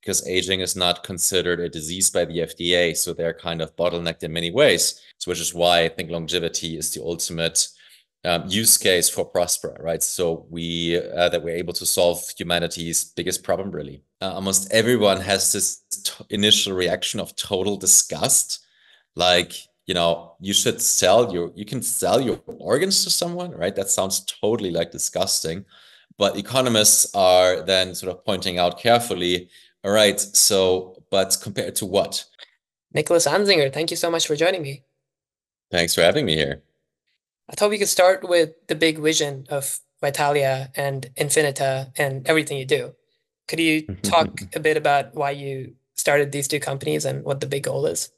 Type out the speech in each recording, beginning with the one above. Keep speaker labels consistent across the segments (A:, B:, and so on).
A: because aging is not considered a disease by the FDA. So they're kind of bottlenecked in many ways, so which is why I think longevity is the ultimate use case for Prospera, right? So we're able to solve humanity's biggest problem, really. Almost everyone has this initial reaction of total disgust, like, you can sell your organs to someone, right? That sounds totally like disgusting. But economists are then sort of pointing out carefully, all right, so, but compared to what?
B: Niklas Anzinger, thank you so much for joining me.
A: Thanks for having me here.
B: I thought we could start with the big vision of Vitalia and Infinita and everything you do. Could you talk a bit about why you started these two companies and what the big goal is?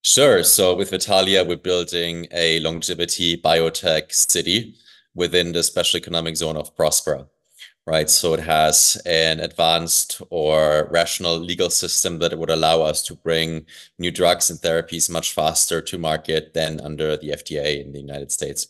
A: Sure. So with Vitalia, we're building a longevity biotech city within the special economic zone of Prospera, right? So it has an advanced or rational legal system that it would allow us to bring new drugs and therapies much faster to market than under the FDA in the United States.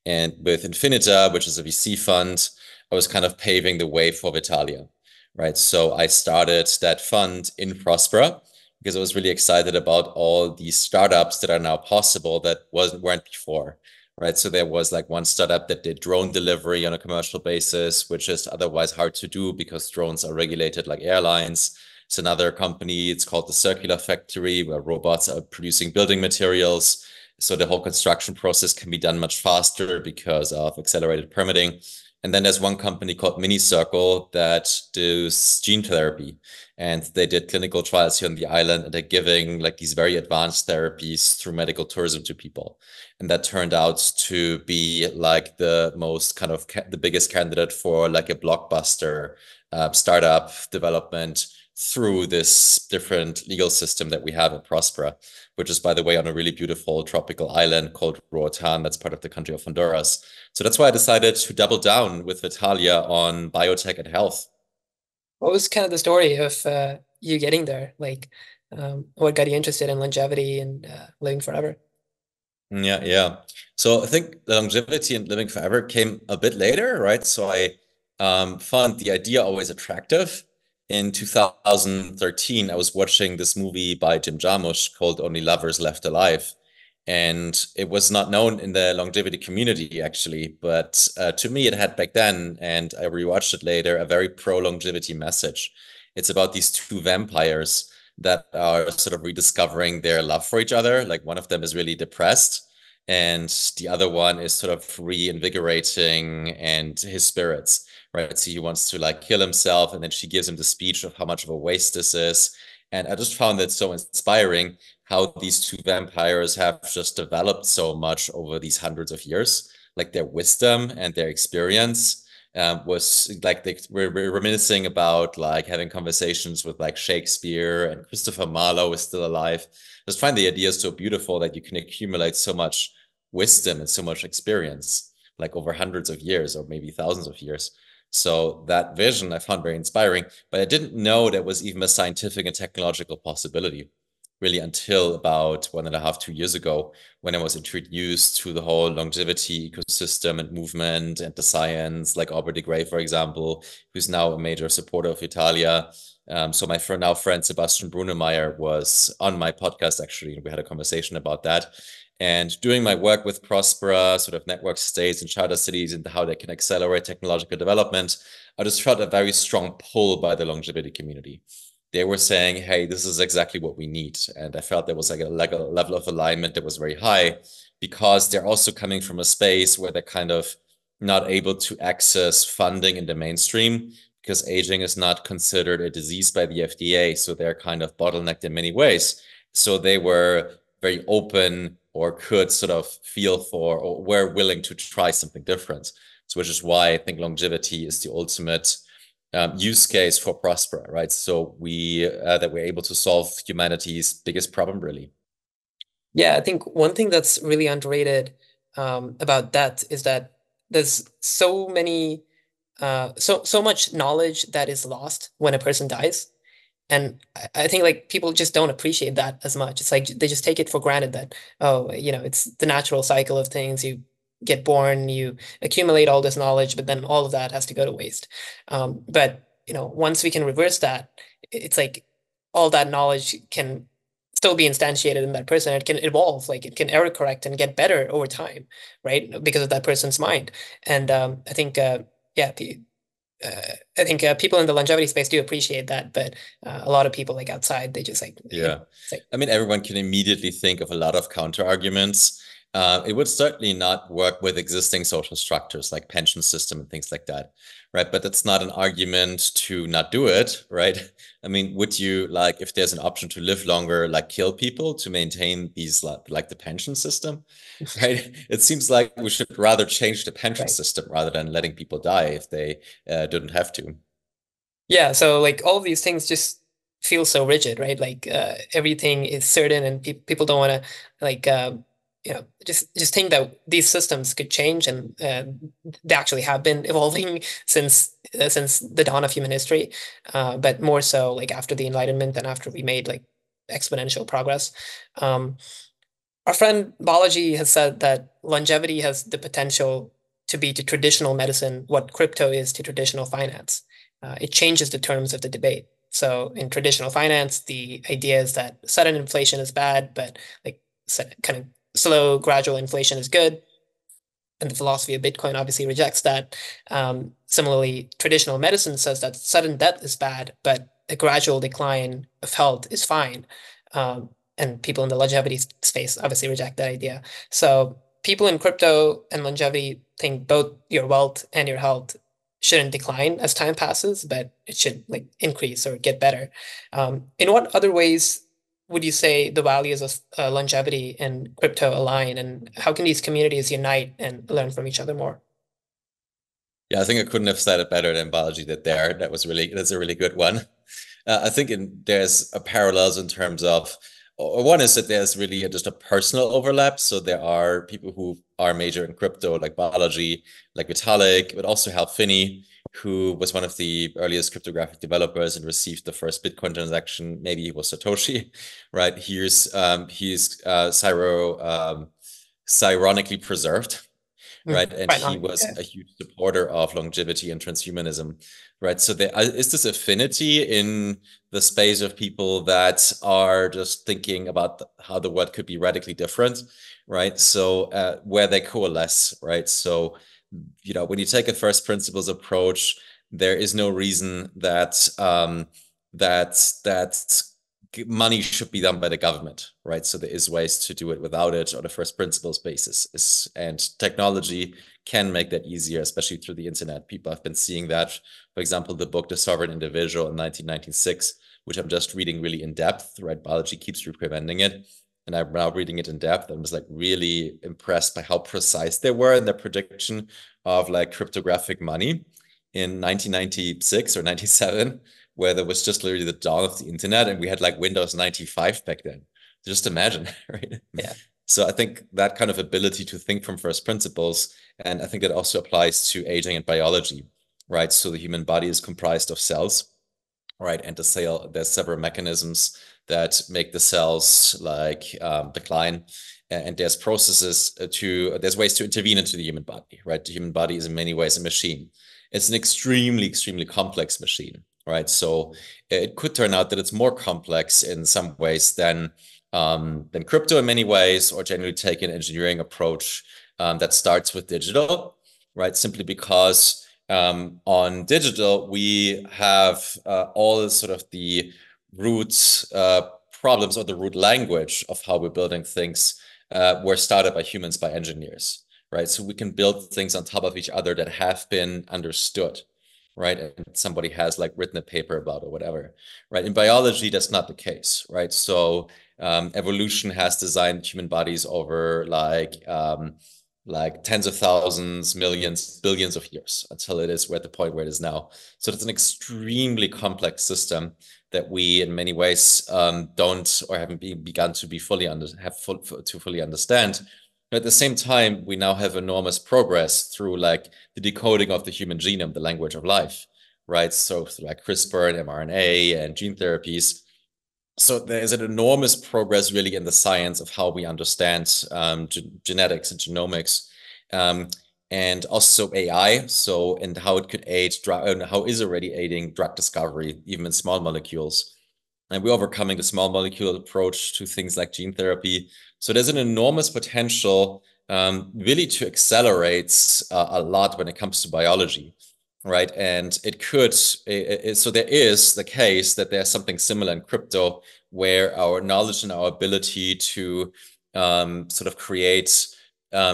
A: And with Infinita, which is a VC fund, I was kind of paving the way for Vitalia, right? So I started that fund in Prospera because I was really excited about all these startups that are now possible that weren't before, right? So there was like one startup that did drone delivery on a commercial basis, which is otherwise hard to do because drones are regulated like airlines. It's another company, it's called the Circular Factory, where robots are producing building materials. So the whole construction process can be done much faster because of accelerated permitting. And then there's one company called MiniCircle that does gene therapy. And they did clinical trials here on the island, and they're giving like these very advanced therapies through medical tourism to people. And that turned out to be like the most kind of the biggest candidate for like a blockbuster startup development through this different legal system that we have at Prospera, which is, by the way, on a really beautiful tropical island called Roatan, that's part of the country of Honduras. So that's why I decided to double down with Vitalia on biotech and health.
B: What was kind of the story of you getting there? Like, what got you interested in longevity and living forever?
A: Yeah, yeah. So I think the longevity and living forever came a bit later, right? So I found the idea always attractive. In 2013, I was watching this movie by Jim Jarmusch called Only Lovers Left Alive. And it was not known in the longevity community, actually. But to me, it had back then, and I rewatched it later, a very pro-longevity message. It's about these two vampires that are sort of rediscovering their love for each other. Like one of them is really depressed, and the other one is sort of reinvigorating and his spirits, right? So he wants to like kill himself, and then she gives him the speech of how much of a waste this is. And I just found that so inspiring how these two vampires have just developed so much over these hundreds of years, like their wisdom and their experience was like they were reminiscing about like having conversations with like Shakespeare, and Christopher Marlowe is still alive. Just find the idea so beautiful that you can accumulate so much wisdom and so much experience, like over hundreds of years or maybe thousands of years. So that vision I found very inspiring, but I didn't know there was even a scientific and technological possibility really until about 1.5, 2 years ago, when I was introduced to the whole longevity ecosystem and movement and the science, like Aubrey de Grey, for example, who's now a major supporter of Italia. So my friend Sebastian Brunemeyer was on my podcast, actually, and we had a conversation about that. And doing my work with Prospera, sort of network states and charter cities and how they can accelerate technological development, I just felt a very strong pull by the longevity community. They were saying, hey, this is exactly what we need. And I felt there was like a level of alignment that was very high, because they're also coming from a space where they're kind of not able to access funding in the mainstream because aging is not considered a disease by the FDA. So they're kind of bottlenecked in many ways. So they were very open, or could sort of feel for, or were willing to try something different. So which is why I think longevity is the ultimate use case for Prospera, right? So we're able to solve humanity's biggest problem, really.
B: Yeah, I think one thing that's really underrated about that is that there's so much knowledge that is lost when a person dies. And I think like people just don't appreciate that as much. It's like they just take it for granted that, oh, it's the natural cycle of things. You get born, you accumulate all this knowledge, but then all of that has to go to waste. But once we can reverse that, it's like all that knowledge can still be instantiated in that person. It can evolve, like it can error correct and get better over time, right? Because of that person's mind. And I think, yeah, I think people in the longevity space do appreciate that, but a lot of people like outside, they just like,
A: Yeah.
B: it's like,
A: I mean, everyone can immediately think of a lot of counter arguments. It would certainly not work with existing social structures like pension system and things like that, right? But it's not an argument to not do it, right? I mean, would you like, if there's an option to live longer, like kill people to maintain these like the pension system, right? It seems like we should rather change the pension
B: right.
A: system rather than letting people die if they didn't have to.
B: Yeah, so like all of these things just feel so rigid, right? Like everything is certain, and people don't want to like just think that these systems could change, and they actually have been evolving since the dawn of human history, but more so like after the Enlightenment and after we made like exponential progress. Um, our friend Balaji has said that longevity has the potential to be to traditional medicine what crypto is to traditional finance. It changes the terms of the debate. So in traditional finance, the idea is that sudden inflation is bad, but like kind of slow, gradual inflation is good. And the philosophy of Bitcoin obviously rejects that. Similarly, traditional medicine says that sudden death is bad, but a gradual decline of health is fine. And people in the longevity space obviously reject that idea. So people in crypto and longevity think both your wealth and your health shouldn't decline as time passes, but it should like increase or get better. In what other ways would you say the values of longevity and crypto align, and how can these communities unite and learn from each other more?
A: Yeah, I think I couldn't have said it better than Balaji did there. That's a really good one. I think there's a parallels in terms of, or one is that there's really just a personal overlap. So there are people who are major in crypto, like Balaji, like Vitalik, but also Hal Finney, who was one of the earliest cryptographic developers and received the first Bitcoin transaction. Maybe he was Satoshi, right? He's cyronically preserved, right? And
B: Right
A: he
B: on.
A: was
B: Yeah.
A: a huge supporter of longevity and transhumanism, right? So there is this affinity in the space of people that are just thinking about how the world could be radically different, right? So where they coalesce, right? So, when you take a first principles approach, there is no reason that that money should be done by the government, right? So there is ways to do it without it on a first principles basis. And technology can make that easier, especially through the internet. People have been seeing that. For example, the book The Sovereign Individual in 1996, which I'm just reading really in depth, right? Biology keeps recommending it. And I'm now reading it in depth and was like really impressed by how precise they were in their prediction of like cryptographic money in 1996 or 97, where there was just literally the dawn of the internet and we had like Windows 95 back then. Just imagine, right?
B: Yeah.
A: So I think that kind of ability to think from first principles, and I think that also applies to aging and biology, right? So the human body is comprised of cells, right? And there's several mechanisms that make the cells like decline. And there's there's ways to intervene into the human body, right? The human body is in many ways a machine. It's an extremely, extremely complex machine, right? So it could turn out that it's more complex in some ways than crypto in many ways, or generally take an engineering approach that starts with digital, right? Simply because on digital, we have all sort of the root problems or the root language of how we're building things were started by humans, by engineers, right? So we can build things on top of each other that have been understood, right? And somebody has like written a paper about or whatever, right? In biology, that's not the case, right? So evolution has designed human bodies over like tens of thousands, millions, billions of years until we're at the point where it is now. So it's an extremely complex system that we, in many ways, don't or haven't begun to be fully understand. But at the same time, we now have enormous progress through like the decoding of the human genome, the language of life, right? So like CRISPR and mRNA and gene therapies. So there is an enormous progress really in the science of how we understand genetics and genomics. and also AI. So, and how it could aid drug, and how is already aiding drug discovery, even in small molecules. And we're overcoming the small molecule approach to things like gene therapy. So there's an enormous potential really to accelerate a lot when it comes to biology, right? And it could, so there is the case that there's something similar in crypto where our knowledge and our ability to sort of create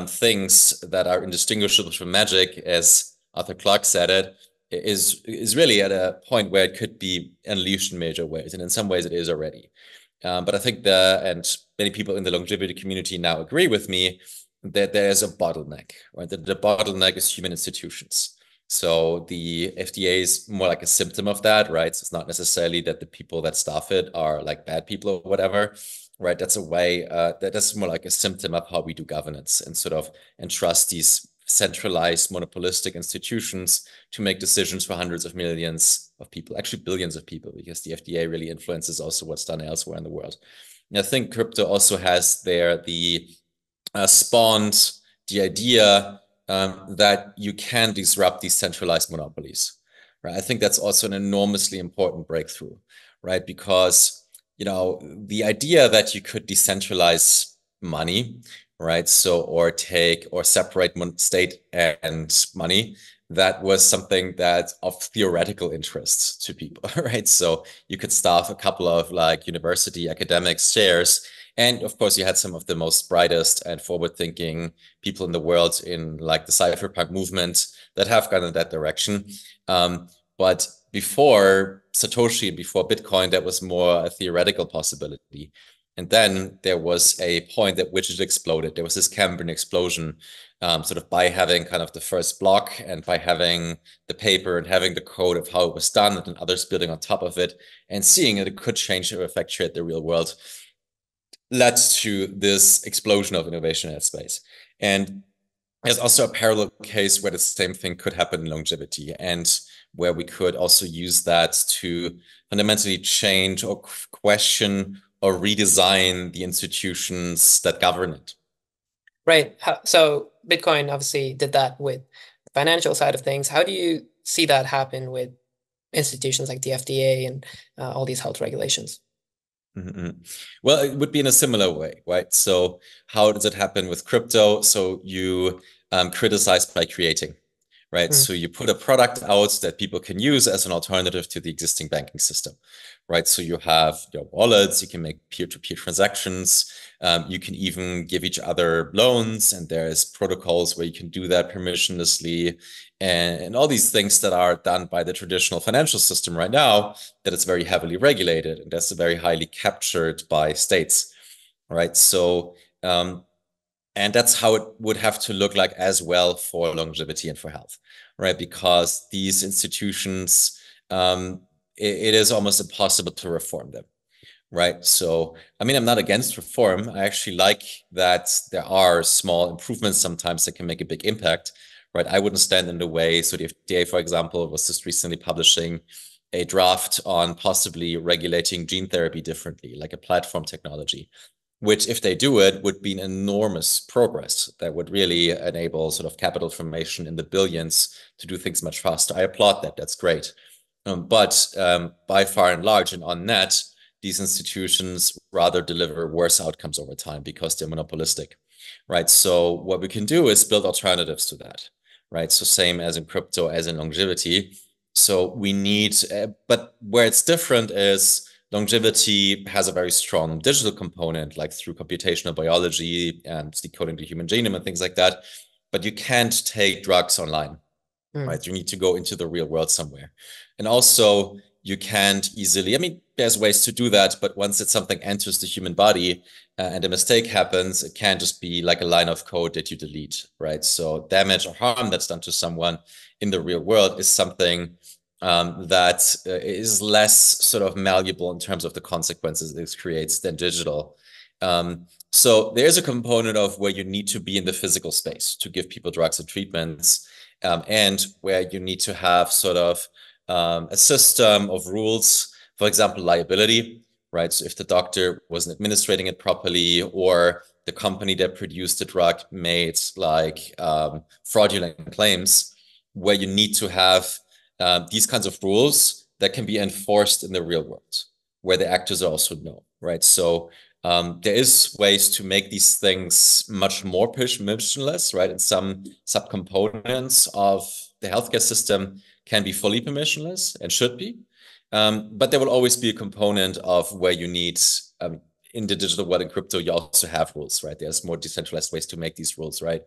A: things that are indistinguishable from magic, as Arthur Clarke said it, is really at a point where it could be unleashed in major ways, and in some ways it is already. But I think and many people in the longevity community now agree with me that there's a bottleneck, right? That the bottleneck is human institutions. So the FDA is more like a symptom of that, right? So it's not necessarily that the people that staff it are like bad people or whatever, right? That's a way that's more like a symptom of how we do governance and sort of entrust these centralized monopolistic institutions to make decisions for hundreds of millions of people, actually billions of people, because the FDA really influences also what's done elsewhere in the world. And I think crypto also has there the spawned the idea that you can disrupt these centralized monopolies, right? I think that's also an enormously important breakthrough, right? Because, you know, the idea that you could decentralize money, right? So, or take or separate state and money, that was something that of theoretical interest to people, right? So you could staff a couple of like university academics chairs. And of course, you had some of the most brightest and forward-thinking people in the world in like the cypherpunk movement that have gone in that direction. But before Satoshi, before Bitcoin, that was more a theoretical possibility. And then there was a point at which it exploded. There was this Cambrian explosion, sort of by having kind of the first block and by having the paper and having the code of how it was done and then others building on top of it and seeing that it could change or effectuate the real world led to this explosion of innovation in that space. And there's also a parallel case where the same thing could happen in longevity and where we could also use that to fundamentally change or question or redesign the institutions that govern it.
B: Right. So Bitcoin obviously did that with the financial side of things. How do you see that happen with institutions like the FDA and all these health regulations?
A: Mm-hmm. Well, it would be in a similar way, right? So how does it happen with crypto? So you criticize by creating, right?
B: Mm.
A: So you put a product out that people can use as an alternative to the existing banking system, right? So you have your wallets, you can make peer-to-peer transactions, you can even give each other loans, and there's protocols where you can do that permissionlessly, and all these things that are done by the traditional financial system right now, that is very heavily regulated, and that's very highly captured by states, right? So, and that's how it would have to look like as well for longevity and for health, right? Because these institutions, it is almost impossible to reform them, right? So, I mean, I'm not against reform. I actually like that there are small improvements sometimes that can make a big impact, right? I wouldn't stand in the way. So the FDA, for example, was just recently publishing a draft on possibly regulating gene therapy differently, like a platform technology, which if they do it would be an enormous progress that would really enable sort of capital formation in the billions to do things much faster. I applaud that. That's great. But by far and large and on net, these institutions rather deliver worse outcomes over time because they're monopolistic, right? So what we can do is build alternatives to that, right? So same as in crypto, as in longevity. So we need, but where it's different is longevity has a very strong digital component, like through computational biology and decoding the human genome and things like that. But you can't take drugs online, right? You need to go into the real world somewhere. And also, you can't easily, I mean, there's ways to do that, but once it's something enters the human body and a mistake happens, it can't just be like a line of code that you delete, right? So damage or harm that's done to someone in the real world is something that is less sort of malleable in terms of the consequences it creates than digital. So there's a component of where you need to be in the physical space to give people drugs and treatments, and where you need to have sort of a system of rules, for example, liability, right? So if the doctor wasn't administrating it properly, or the company that produced the drug made like fraudulent claims, where you need to have these kinds of rules that can be enforced in the real world, where the actors also know, right? So there is ways to make these things much more permissionless, right? And some subcomponents of the healthcare system can be fully permissionless and should be. But there will always be a component of where you need, in the digital world, in crypto, you also have rules, right? There's more decentralized ways to make these rules, right?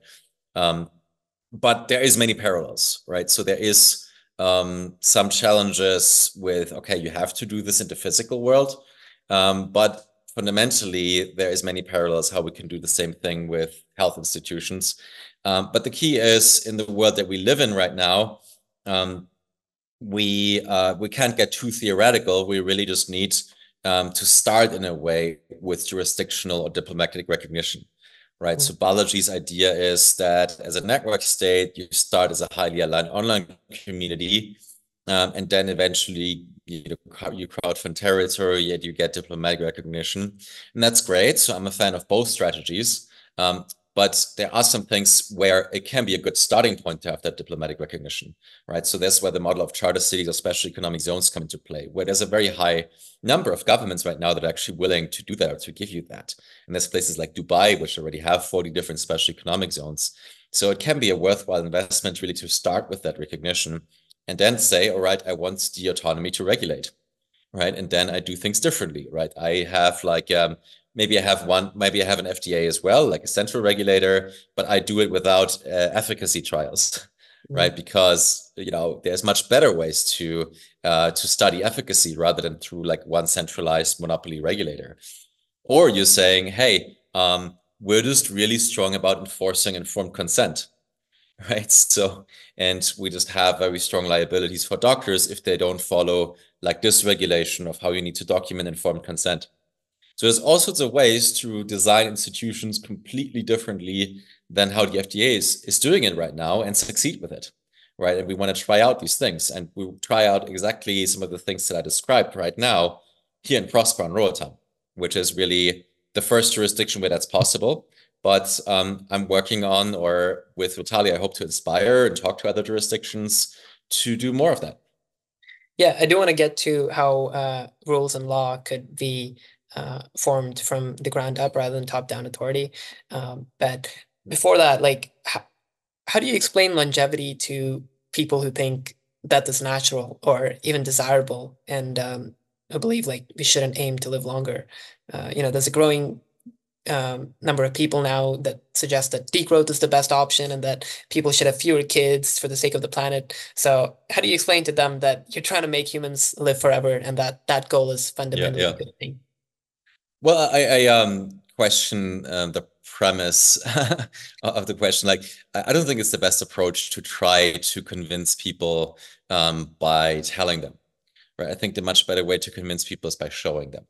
A: But there is many parallels, right? So there is some challenges with, okay, you have to do this in the physical world, but fundamentally, there is many parallels how we can do the same thing with health institutions. But the key is, in the world that we live in right now, we can't get too theoretical. We really just need to start in a way with jurisdictional or diplomatic recognition, right? So Balaji's idea is that as a network state, you start as a highly aligned online community, and then eventually you crowdfund territory and you get diplomatic recognition. And that's great. So I'm a fan of both strategies. But there are some things where it can be a good starting point to have that diplomatic recognition, right? So that's where the model of charter cities or special economic zones come into play, where there's a very high number of governments right now that are actually willing to do that or to give you that. And there's places like Dubai, which already have 40 different special economic zones. So it can be a worthwhile investment really to start with that recognition and then say, all right, I want the autonomy to regulate, right? And then I do things differently, right? I have like, maybe I have an FDA as well, like a central regulator, but I do it without efficacy trials, right? Because, there's much better ways to study efficacy rather than through like one centralized monopoly regulator. Or you're saying, hey, we're just really strong about enforcing informed consent, right? So, and we just have very strong liabilities for doctors if they don't follow like this regulation of how you need to document informed consent. So there's all sorts of ways to design institutions completely differently than how the FDA is doing it right now and succeed with it, right? And we want to try out these things, and we try out exactly some of the things that I described right now here in Prosper and Roatan, which is really the first jurisdiction where that's possible. But I'm working on, or with Vitalia, I hope to inspire and talk to other jurisdictions to do more of that.
B: Yeah, I do want to get to how rules and law could be formed from the ground up rather than top-down authority. But before that, like, how do you explain longevity to people who think that is natural or even desirable, and who believe like we shouldn't aim to live longer? There's a growing number of people now that suggest that degrowth is the best option and that people should have fewer kids for the sake of the planet. So how do you explain to them that you're trying to make humans live forever and that goal is fundamentally a good thing?
A: Well, I question the premise of the question. Like, I don't think it's the best approach to try to convince people by telling them, right? I think the much better way to convince people is by showing them.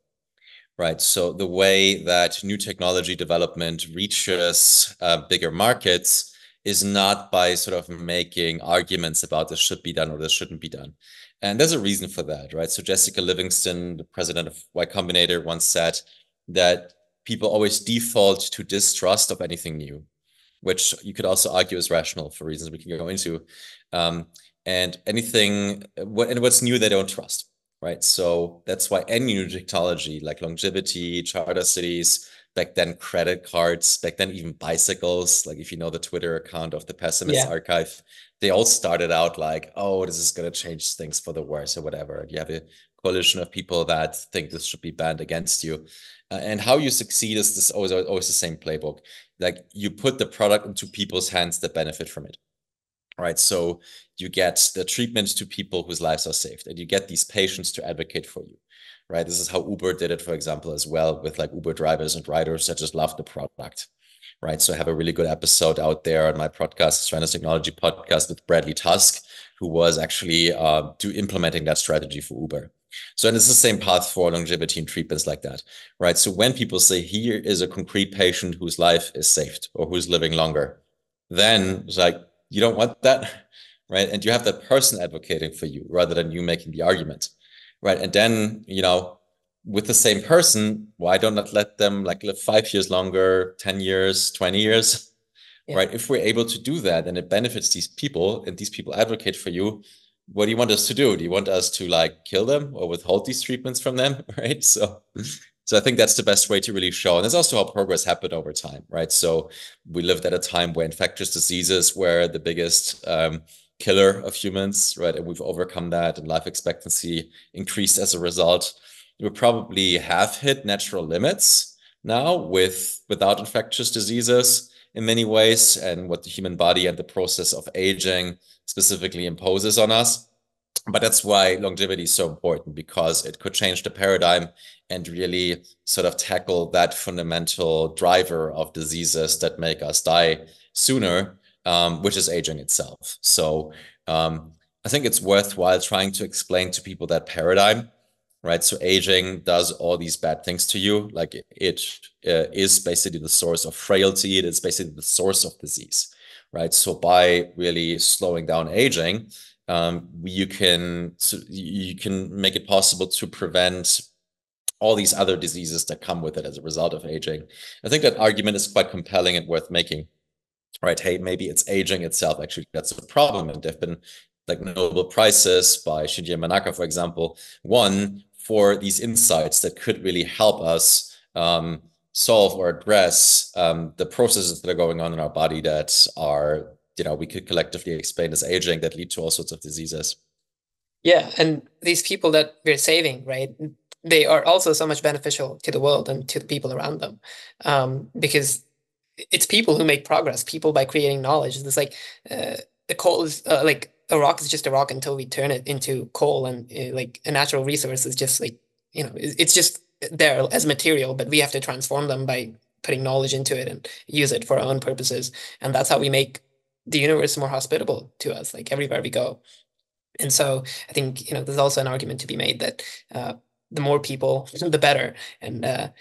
A: Right. So the way that new technology development reaches bigger markets is not by sort of making arguments about this should be done or this shouldn't be done. And there's a reason for that, right? So Jessica Livingston, the president of Y Combinator, once said that people always default to distrust of anything new, which you could also argue is rational for reasons we can go into. And what's new, they don't trust. Right. So that's why any new technology like longevity, charter cities, back then credit cards, back then even bicycles, like if you know the Twitter account of the Pessimist Archive, they all started out like, oh, this is going to change things for the worse or whatever. You have a coalition of people that think this should be banned against you. And how you succeed is this always the same playbook. Like you put the product into people's hands that benefit from it. Right. So you get the treatment to people whose lives are saved, and you get these patients to advocate for you. Right. This is how Uber did it, for example, as well, with like Uber drivers and riders that just love the product. Right. So I have a really good episode out there on my podcast, Stranded Technology podcast, with Bradley Tusk, who was actually implementing that strategy for Uber. So, and it's the same path for longevity and treatments like that. Right. So when people say here is a concrete patient whose life is saved or who's living longer, then it's like, you don't want that, right? And you have that person advocating for you rather than you making the argument, right? And then, with the same person, why don't I let them like live 5 years longer, 10 years, 20 years?
B: Yeah.
A: Right? If we're able to do that and it benefits these people and these people advocate for you, what do you want us to do? Do you want us to like kill them or withhold these treatments from them? Right. So I think that's the best way to really show. And that's also how progress happened over time, right? So we lived at a time where infectious diseases were the biggest killer of humans, right? And we've overcome that, and life expectancy increased as a result. We probably have hit natural limits now without infectious diseases in many ways, and what the human body and the process of aging specifically imposes on us. But that's why longevity is so important, because it could change the paradigm and really sort of tackle that fundamental driver of diseases that make us die sooner, which is aging itself. So I think it's worthwhile trying to explain to people that paradigm, right? So aging does all these bad things to you. Like it is basically the source of frailty. It is basically the source of disease, right? So by really slowing down aging, you can make it possible to prevent all these other diseases that come with it as a result of aging. I think that argument is quite compelling and worth making. Right? Hey, maybe it's aging itself. Actually, that's a problem. And there've been like Nobel Prizes by Shinji Manaka, for example, won for these insights that could really help us solve or address the processes that are going on in our body that are, we could collectively explain as aging, that lead to all sorts of diseases.
B: Yeah, and these people that we're saving, right? They are also so much beneficial to the world and to the people around them, because it's people who make progress. People by creating knowledge. It's like the coal is like a rock is just a rock until we turn it into coal, and like a natural resource is just like it's just there as material, but we have to transform them by putting knowledge into it and use it for our own purposes, and that's how we make the universe more hospitable to us, like everywhere we go. And so I think, there's also an argument to be made that the more people, the better. And I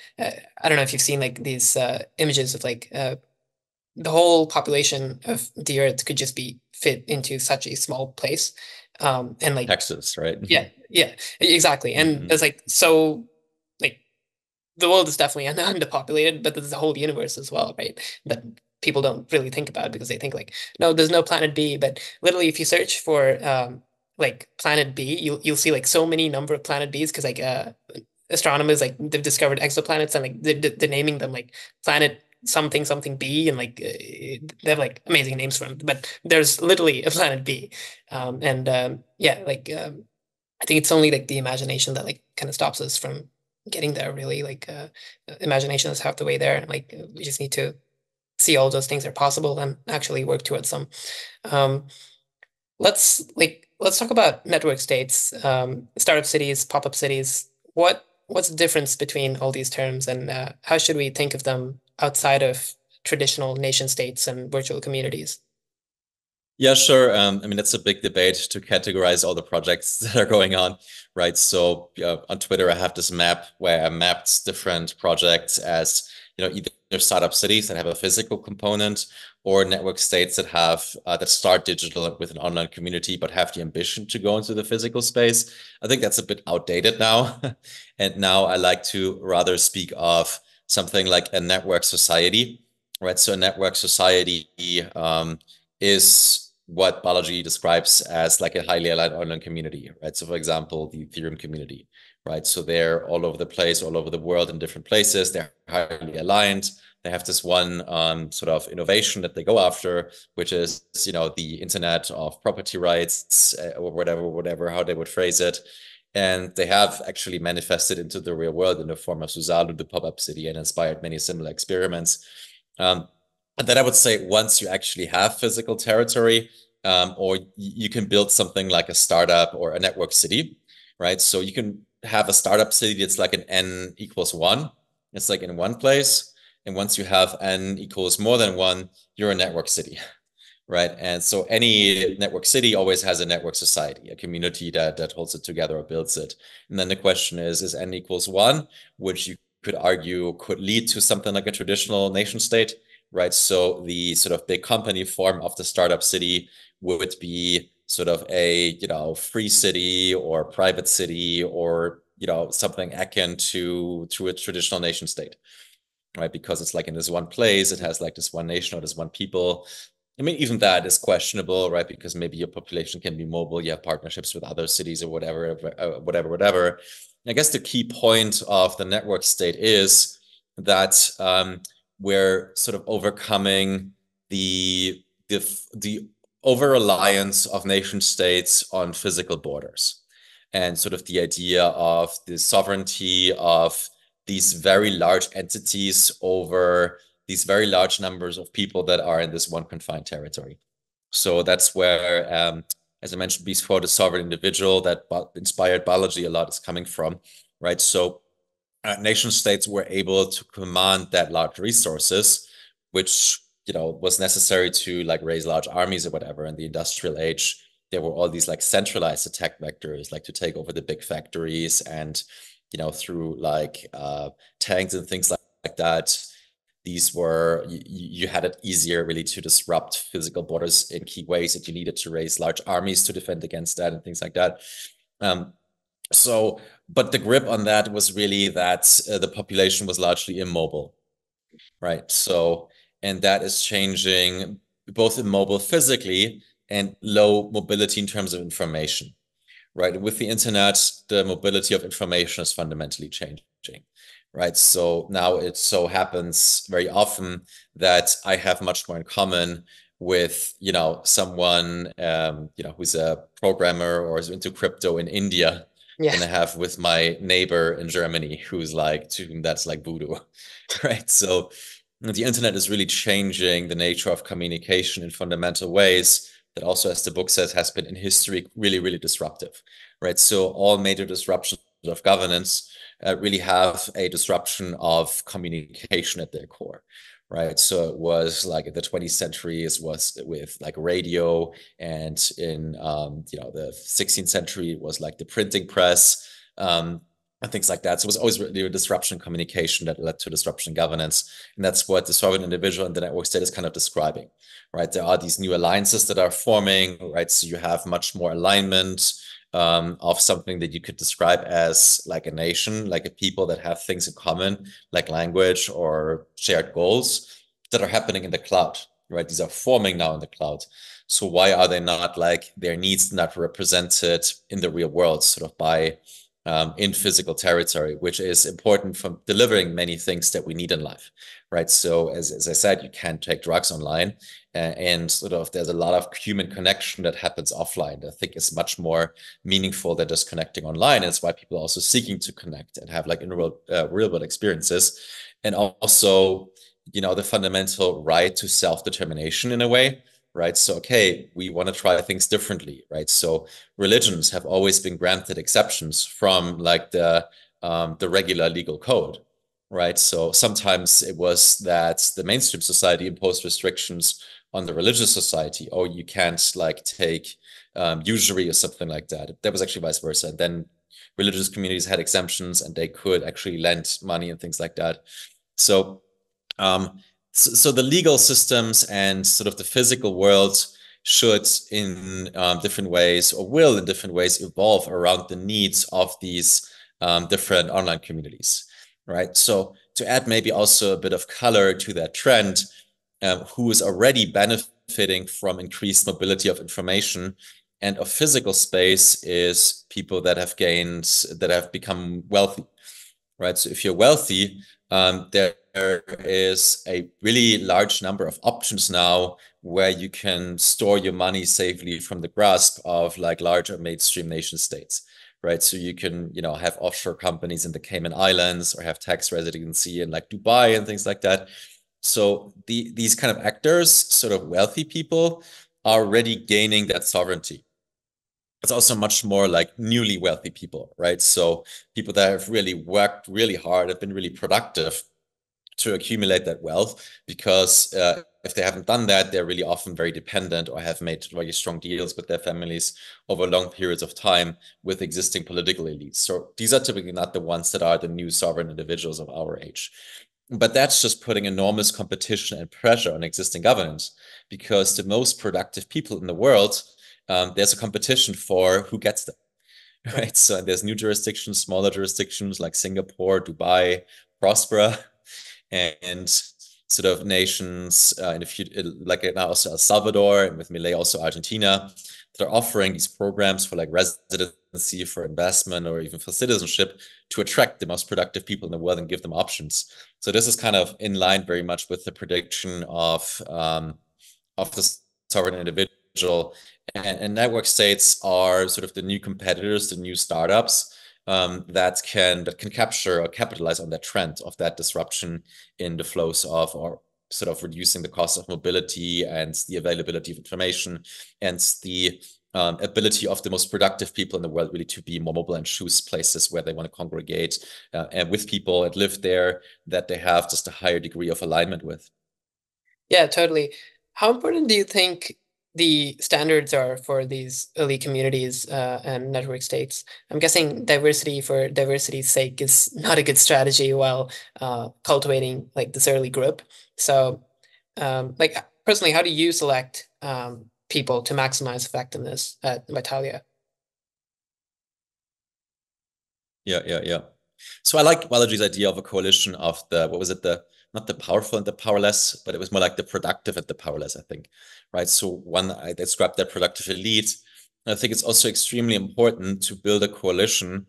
B: don't know if you've seen like these images of like the whole population of the Earth could just be fit into such a small place. And like
A: Texas, right?
B: yeah, yeah, exactly. And it's like so like the world is definitely underpopulated, but there's the whole universe as well, right? That people don't really think about because they think like, no, there's no planet B. But literally, if you search for like planet B, you'll see like so many number of planet Bs because like astronomers like they've discovered exoplanets and like they're naming them like planet something something B, and like they have like amazing names for them. But there's literally a planet B, and yeah, like I think it's only like the imagination that like kind of stops us from getting there. Really, like imagination is half the way there. Like we just need to see all those things are possible and actually work towards them. Um, let's talk about network states, startup cities, pop-up cities. What's the difference between all these terms, and how should we think of them outside of traditional nation states and virtual communities?
A: Yeah, sure. I mean, that's a big debate to categorize all the projects that are going on, right? So on Twitter, I have this map where I mapped different projects as, either startup cities that have a physical component, or network states that have that start digital with an online community, but have the ambition to go into the physical space. I think that's a bit outdated now. And now I like to rather speak of something like a network society, right? So a network society is what Balaji describes as like a highly aligned online community, right? So for example, the Ethereum community, right? So they're all over the place, all over the world in different places. They're highly aligned. They have this one sort of innovation that they go after, which is, the internet of property rights, or whatever, how they would phrase it. And they have actually manifested into the real world in the form of Suzalu, the pop-up city, and inspired many similar experiments. And then I would say once you actually have physical territory, or you can build something like a startup or a network city, right? So you can have a startup city that's like an n equals 1. It's like in one place. And once you have n equals more than 1, you're a network city, right? And so any network city always has a network society, a community that holds it together or builds it. And then the question is n equals 1, which you could argue could lead to something like a traditional nation state, right? So the sort of big company form of the startup city would be sort of a, free city or private city or something akin to a traditional nation state, right? Because it's like in this one place, it has like this one nation or this one people. I mean, even that is questionable, right? Because maybe your population can be mobile, you have partnerships with other cities or whatever. I guess the key point of the network state is that we're sort of overcoming the over-reliance of nation states on physical borders, and sort of the idea of the sovereignty of these very large entities over these very large numbers of people that are in this one confined territory. So that's where, as I mentioned before, the sovereign individual that inspired biology a lot is coming from, right? So nation states were able to command that large resources, which was necessary to like raise large armies or whatever. In the industrial age, there were all these like centralized attack vectors, like to take over the big factories, and through like tanks and things like that. These were, you had it easier really to disrupt physical borders in key ways, that you needed to raise large armies to defend against that and things like that. But the grip on that was really that the population was largely immobile, right? So, and that is changing, both immobile physically and low mobility in terms of information, right? With the internet, the mobility of information is fundamentally changing, right? So now it so happens very often that I have much more in common with, someone, who's a programmer or is into crypto in India, than I have with my neighbor in Germany, who's like, to whom that's like voodoo, right? So the internet is really changing the nature of communication in fundamental ways that also, as the book says, has been in history really, really disruptive, right? So all major disruptions of governance really have a disruption of communication at their core, right? So it was like in the 20th century, it was with like radio, and in the 16th century, it was like the printing press, and things like that. So it was always really a disruption in communication that led to disruption in governance. And that's what the sovereign individual and the network state is kind of describing, right? There are these new alliances that are forming, right? So you have much more alignment of something that you could describe as like a nation, like a people that have things in common, like language or shared goals, that are happening in the cloud, right? These are forming now in the cloud. So why are they not, like, their needs not represented in the real world, sort of by in physical territory, which is important for delivering many things that we need in life, right? So as I said, you can't take drugs online, and sort of there's a lot of human connection that happens offline. I think is much more meaningful than just connecting online. It's why people are also seeking to connect and have like in real world experiences, and also the fundamental right to self-determination in a way. Right. So, okay, we want to try things differently. Right. So religions have always been granted exceptions from like the regular legal code. Right. So sometimes it was that the mainstream society imposed restrictions on the religious society. Oh, you can't like take usury or something like that. That was actually vice versa. And then religious communities had exemptions, and they could actually lend money and things like that. So so the legal systems and sort of the physical world should in different ways, or will in different ways, evolve around the needs of these different online communities, right? So to add maybe also a bit of color to that trend, who is already benefiting from increased mobility of information and of physical space is people that have become wealthy, right? So if you're wealthy, there is a really large number of options now where you can store your money safely from the grasp of like larger mainstream nation states, right? So you can, have offshore companies in the Cayman Islands, or have tax residency in like Dubai and things like that. So these kind of actors, sort of wealthy people, are already gaining that sovereignty. It's also much more like newly wealthy people, right? So people that have really worked really hard, have been really productive to accumulate that wealth, because if they haven't done that, they're really often very dependent, or have made very strong deals with their families over long periods of time with existing political elites. So these are typically not the ones that are the new sovereign individuals of our age. But that's just putting enormous competition and pressure on existing governance, because the most productive people in the world, there's a competition for who gets them.
B: Right.
A: right? So there's new jurisdictions, smaller jurisdictions like Singapore, Dubai, prosper, and sort of nations in the future, like now also El Salvador, and with Milei also Argentina, that are offering these programs for like residency, for investment, or even for citizenship to attract the most productive people in the world and give them options. So this is kind of in line very much with the prediction of the sovereign individual. And network states are sort of the new competitors, the new startups that can capture or capitalize on that trend of that disruption in the flows of, or sort of reducing the cost of mobility and the availability of information and the ability of the most productive people in the world really to be more mobile and choose places where they want to congregate and with people and live there that they have just a higher degree of alignment with.
B: Yeah, totally. How important do you think the standards are for these elite communities and network states? I'm guessing diversity for diversity's sake is not a good strategy while cultivating like this early group. So, like personally, how do you select people to maximize effectiveness at Vitalia?
A: Yeah. So I like Balaji's idea of a coalition of the, what was it, the not the powerful and the powerless, but it was more like the productive and the powerless, I think. Right. So one, I described that productive elite. I think it's also extremely important to build a coalition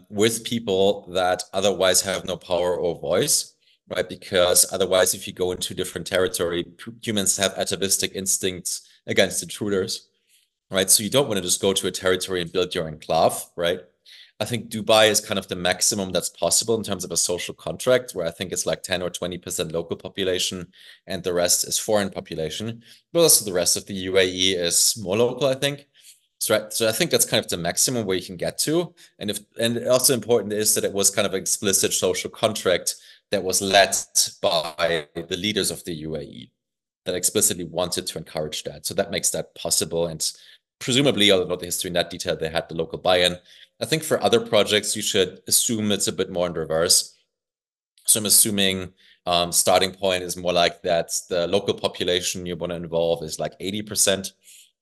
A: with people that otherwise have no power or voice, right? Because otherwise, if you go into different territory, humans have atavistic instincts against intruders, right? So you don't want to just go to a territory and build your enclave, right? I think Dubai is kind of the maximum that's possible in terms of a social contract, where I think it's like 10 or 20% local population and the rest is foreign population. But also the rest of the UAE is more local, I think. So I think that's kind of the maximum where you can get to. And also important is that it was kind of an explicit social contract that was led by the leaders of the UAE that explicitly wanted to encourage that. So that makes that possible. And presumably, although not the history in that detail, they had the local buy-in. I think for other projects, you should assume it's a bit more in reverse. So I'm assuming starting point is more like that the local population you want to involve is like 80%,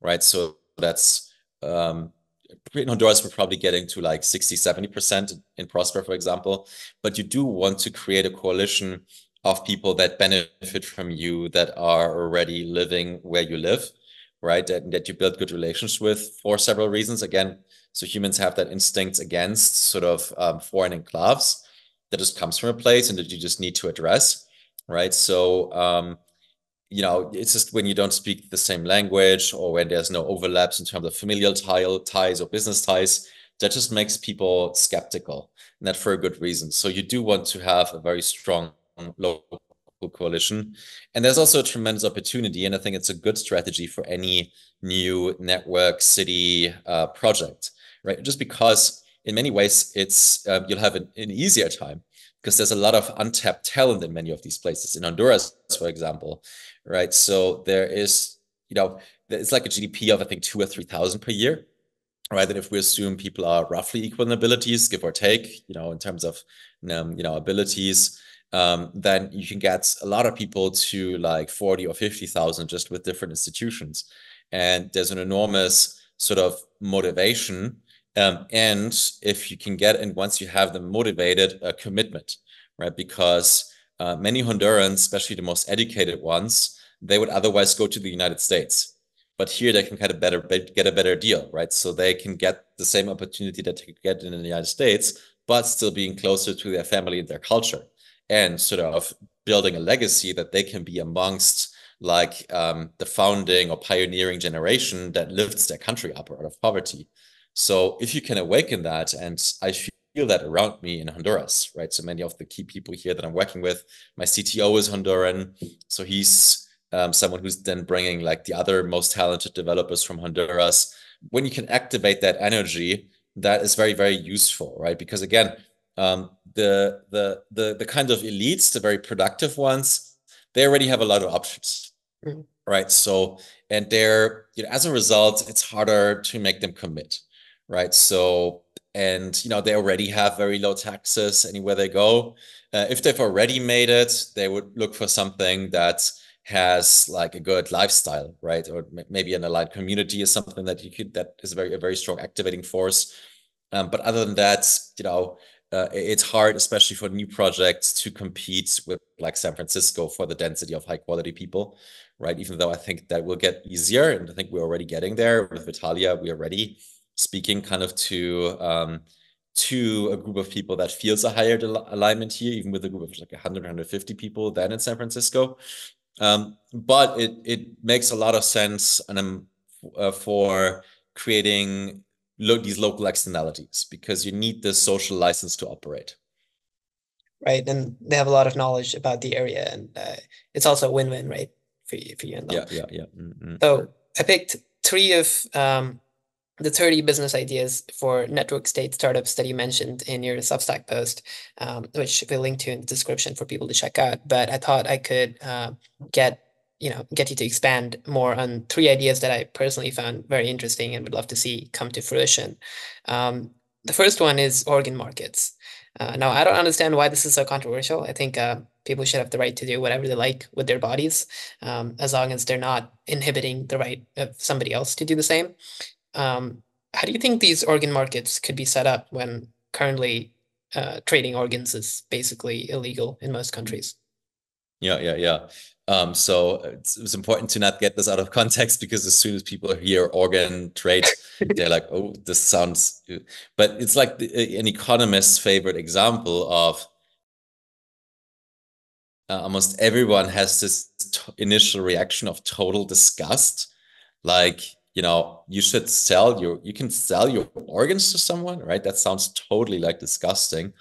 A: right? So that's in Honduras, we're probably getting to like 60, 70% in Prosper, for example. But you do want to create a coalition of people that benefit from you, that are already living where you live, right? That you build good relations with for several reasons. Again, so humans have that instinct against sort of foreign enclaves that just comes from a place and that you just need to address, right? So it's just when you don't speak the same language or when there's no overlaps in terms of familial ties or business ties, that just makes people skeptical, and that for a good reason. So you do want to have a very strong local coalition. And there's also a tremendous opportunity, and I think it's a good strategy for any new network city project, right? Just because in many ways it's you'll have an easier time because there's a lot of untapped talent in many of these places. In Honduras, for example, right? So there is, it's like a GDP of I think 2 or 3,000 per year, right? And if we assume people are roughly equal in abilities, give or take, in terms of abilities, then you can get a lot of people to like 40 or 50,000 just with different institutions. And there's an enormous sort of motivation. And if you can get, and once you have them motivated, a commitment, right? Because many Hondurans, especially the most educated ones, they would otherwise go to the United States. But here they can kind of get a better deal, right? So they can get the same opportunity that they could get in the United States, but still being closer to their family and their culture, and sort of building a legacy that they can be amongst like the founding or pioneering generation that lifts their country up out of poverty. So if you can awaken that, and I feel that around me in Honduras, right? So many of the key people here that I'm working with, my CTO is Honduran, so he's someone who's then bringing like the other most talented developers from Honduras. When you can activate that energy, that is very, very useful, right? Because again, the kind of elites, the very productive ones, they already have a lot of options, right? So, and they're, as a result, it's harder to make them commit, right? So, and they already have very low taxes anywhere they go. If they've already made it, they would look for something that has like a good lifestyle, right? Or maybe an aligned community is something that that is a very strong activating force. But other than that, it's hard, especially for new projects, to compete with like San Francisco for the density of high quality people, right? Even though I think that will get easier, and I think we're already getting there with Vitalia. We are already speaking kind of to a group of people that feels a higher alignment here, even with a group of like 100, 150 people than in San Francisco. But it makes a lot of sense, and for creating these local externalities, because you need this social license to operate.
B: Right. And they have a lot of knowledge about the area, and it's also a win-win, right? For you and them.
A: Yeah. Mm-hmm.
B: So I picked three of the 30 business ideas for network state startups that you mentioned in your Substack post, which we'll link to in the description for people to check out. But I thought I could get you to expand more on three ideas that I personally found very interesting and would love to see come to fruition. The first one is organ markets. Now, I don't understand why this is so controversial. I think people should have the right to do whatever they like with their bodies, as long as they're not inhibiting the right of somebody else to do the same. How do you think these organ markets could be set up when currently trading organs is basically illegal in most countries?
A: Yeah. So it's important to not get this out of context, because as soon as people hear organ trade, they're like, oh, this sounds, but it's like an economist's favorite example of almost everyone has this initial reaction of total disgust. Like, you can sell your organs to someone, right? That sounds totally like disgusting.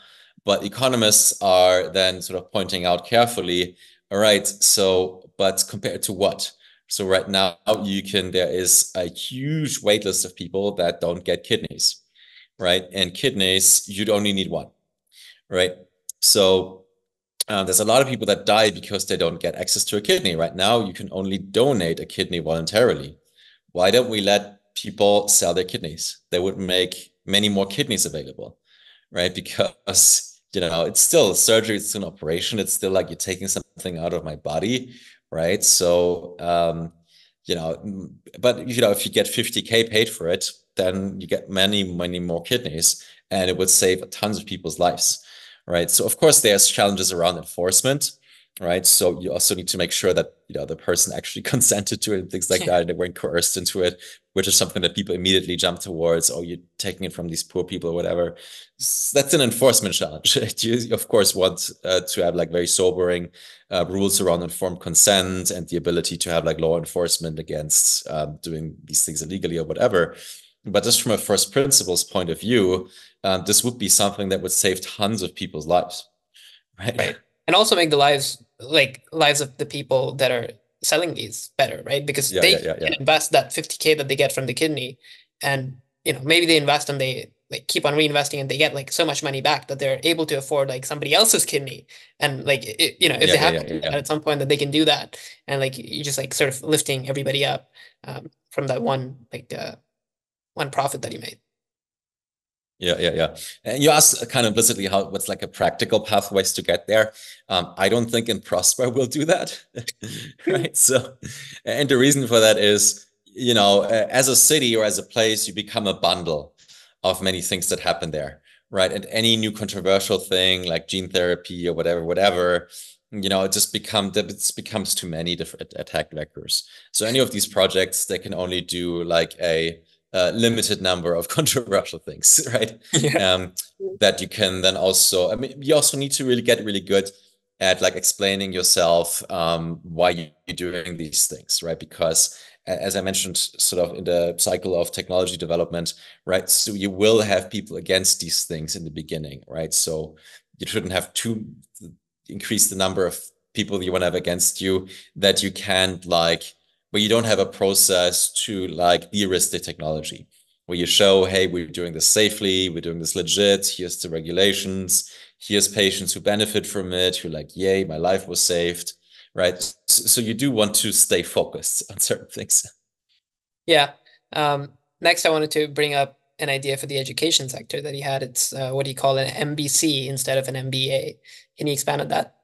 A: But economists are then sort of pointing out carefully, all right, so, but compared to what? So right now there is a huge wait list of people that don't get kidneys, right? And kidneys, you'd only need one, right? So there's a lot of people that die because they don't get access to a kidney. Right now, you can only donate a kidney voluntarily. Why don't we let people sell their kidneys? They would make many more kidneys available, right? Because it's still surgery, it's still an operation, it's still like you're taking something out of my body, right? So, but if you get 50K paid for it, then you get many, many more kidneys, and it would save tons of people's lives, right? So of course there's challenges around enforcement, right? So you also need to make sure that the person actually consented to it and things like that, and they weren't coerced into it, which is something that people immediately jump towards. Oh, you're taking it from these poor people or whatever. That's an enforcement challenge. You of course want to have like very sobering rules around informed consent and the ability to have like law enforcement against doing these things illegally or whatever. But just from a first principles point of view, this would be something that would save tons of people's lives, right?
B: Right. And also make the lives of the people that are selling these better, right? Because they can invest that 50K that they get from the kidney, and maybe they invest and they like keep on reinvesting, and they get like so much money back that they're able to afford like somebody else's kidney. And like if they have to do that at some point, that they can do that, and like you just like sort of lifting everybody up from that one profit that you made.
A: Yeah. And you asked kind of implicitly what's like a practical pathways to get there. I don't think in Prosper we'll do that, right? So, and the reason for that is, as a city or as a place, you become a bundle of many things that happen there, right? And any new controversial thing like gene therapy or whatever, it becomes too many different attack vectors. So any of these projects, they can only do like a limited number of controversial things, right?
B: Yeah.
A: That you can then also, I mean, you also need to really get really good at like explaining yourself why you're doing these things, right? Because as I mentioned, sort of in the cycle of technology development, right? So you will have people against these things in the beginning, right? So you shouldn't have to increase the number of people you want to have against you that you can't like, where you don't have a process to like de-risk the technology, where you show, hey, we're doing this safely, we're doing this legit, here's the regulations, here's patients who benefit from it, who like, yay, my life was saved, right? So you do want to stay focused on certain things.
B: Yeah. Next, I wanted to bring up an idea for the education sector that he had. It's what do you call an MBC instead of an MBA? Can you expand on that?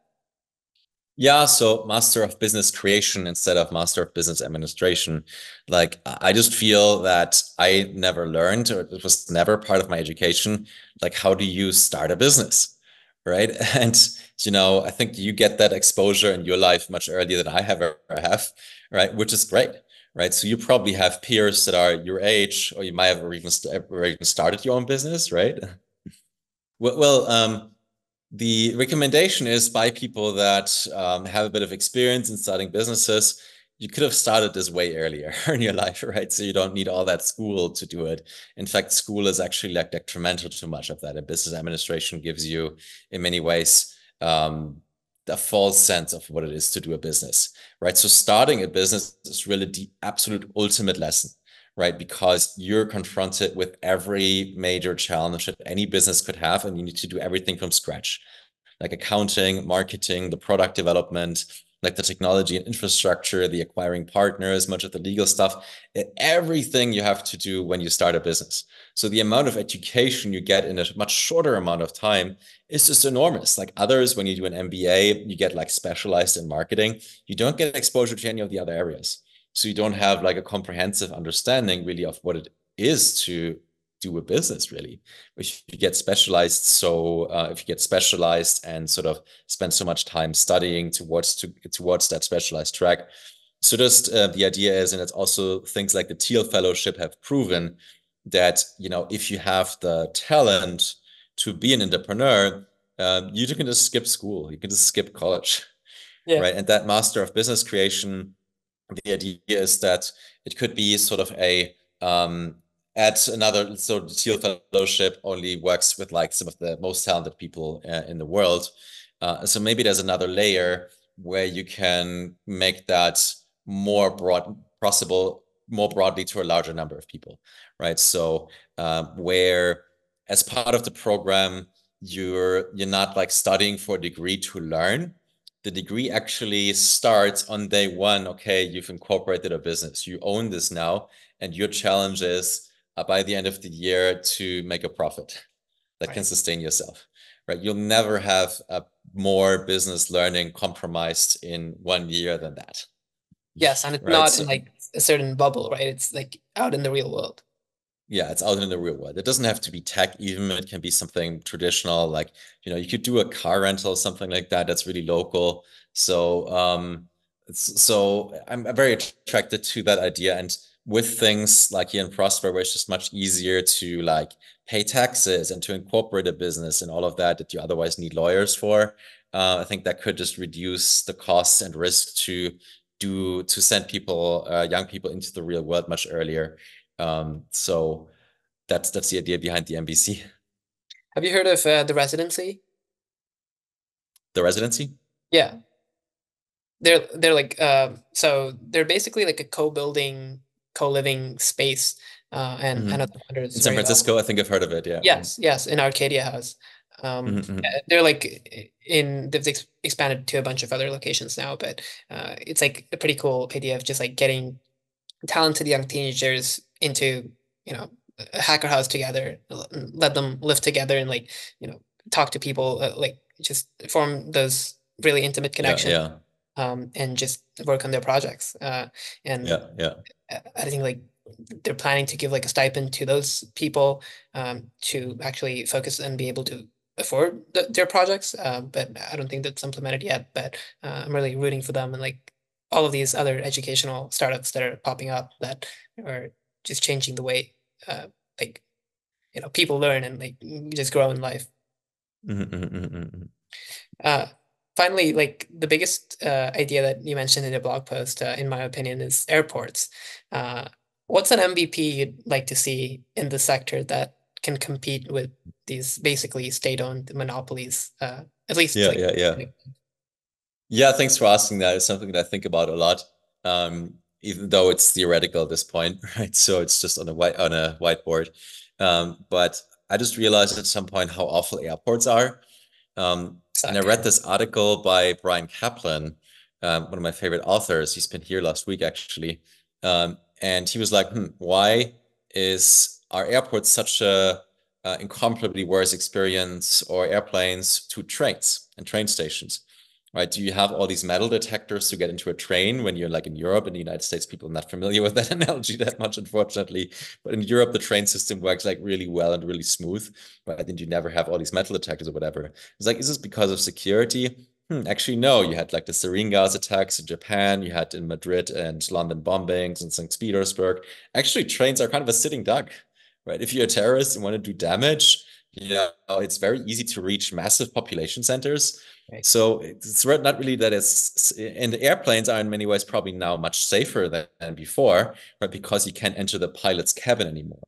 A: Yeah, so master of business creation instead of master of business administration. Like, I just feel that I never learned, or it was never part of my education. Like, how do you start a business? Right. And, I think you get that exposure in your life much earlier than I have ever have, right? Which is great. Right. So you probably have peers that are your age, or you might have ever even started your own business, right? Well, the recommendation is by people that have a bit of experience in starting businesses. You could have started this way earlier in your life, right? So you don't need all that school to do it. In fact, school is actually like detrimental to much of that. And business administration gives you, in many ways, a false sense of what it is to do a business, right? So starting a business is really the absolute ultimate lesson, right? Because you're confronted with every major challenge that any business could have, and you need to do everything from scratch, like accounting, marketing, the product development, like the technology and infrastructure, the acquiring partners, much of the legal stuff, everything you have to do when you start a business. So the amount of education you get in a much shorter amount of time is just enormous. Like others, when you do an MBA, you get like specialized in marketing. You don't get exposure to any of the other areas. So you don't have like a comprehensive understanding really of what it is to do a business really. If you get specialized, if you get specialized and sort of spend so much time studying towards that specialized track. So just the idea is, and it's also things like the Teal Fellowship have proven that, if you have the talent to be an entrepreneur, you can just skip school, you can just skip college,
B: Yeah.
A: right? And that master of business creation, the idea is that it could be sort of a at another, so the Teal Fellowship only works with like some of the most talented people in the world. So maybe there's another layer where you can make that more possible more broadly to a larger number of people, right? So where as part of the program, you're not like studying for a degree to learn. The degree actually starts on day one. Okay, you've incorporated a business, you own this now, and your challenge is by the end of the year to make a profit that can
B: Right.
A: sustain yourself, right? You'll never have a more business learning compromised in 1 year than that,
B: Yes, and it's
A: right?
B: not in
A: So
B: like a certain bubble, right? It's like out in the real world.
A: yeah, it's out in the real world. It doesn't have to be tech, even it can be something traditional, like, you could do a car rental, something like that, that's really local. So I'm very attracted to that idea. And with things like here in Prosper, where it's just much easier to like pay taxes and to incorporate a business and all of that you otherwise need lawyers for, I think that could just reduce the costs and risk to send people, young people into the real world much earlier. So that's the idea behind the MBC,
B: Have you heard of the residency?
A: the residency.
B: Yeah. They're like so they're basically like a co-building, co-living space, and
A: Hmm.
B: I know the founder
A: In
B: is
A: San
B: very well.
A: Francisco, I think I've heard of it. Yeah.
B: Yes, yes, in Arcadia House.
A: Hmm.
B: They're like they've expanded to a bunch of other locations now, but it's like a pretty cool idea of just like getting talented young teenagers into, you know, a hacker house together, let them live together and like, you know, talk to people, like just form those really intimate
A: Yeah,
B: connections,
A: yeah,
B: and just work on their projects. And
A: yeah, yeah.
B: I think like they're planning to give like a stipend to those people, to actually focus and be able to afford their projects. But I don't think that's implemented yet. But I'm really rooting for them and like all of these other educational startups that are popping up that are just changing the way, like, you know, people learn and like just grow in life.
A: Hmm.
B: Uh, Finally, like the biggest idea that you mentioned in the blog post, in my opinion, is airports. Uh, what's an MVP you'd like to see in the sector that can compete with these basically state-owned monopolies? At least
A: Yeah,
B: like,
A: yeah, yeah. Yeah, thanks for asking that. It's something that I think about a lot. Even though it's theoretical at this point, right? So it's just on a whiteboard. But I just realized at some point how awful airports are. And I
B: suck.
A: read this article by Brian Kaplan, one of my favorite authors. He's been here last week, actually. And he was like, why is our airport such a incomparably worse experience, or airplanes to trains and train stations? right? Do you have all these metal detectors to get into a train when you're like in Europe? In the United States, people are not familiar with that analogy that much, unfortunately. But in Europe, the train system works like really well and really smooth, right? And you never have all these metal detectors or whatever. It's like, is this because of security? Actually, no. You had like the sarin gas attacks in Japan. You had in Madrid and London bombings and St. Petersburg. Actually, trains are kind of a sitting duck, right? If you're a terrorist and want to do damage, it's very easy to reach massive population centers.
B: Right.
A: So it's not really that and the airplanes are in many ways probably now much safer than before, right? Because you can't enter the pilot's cabin anymore.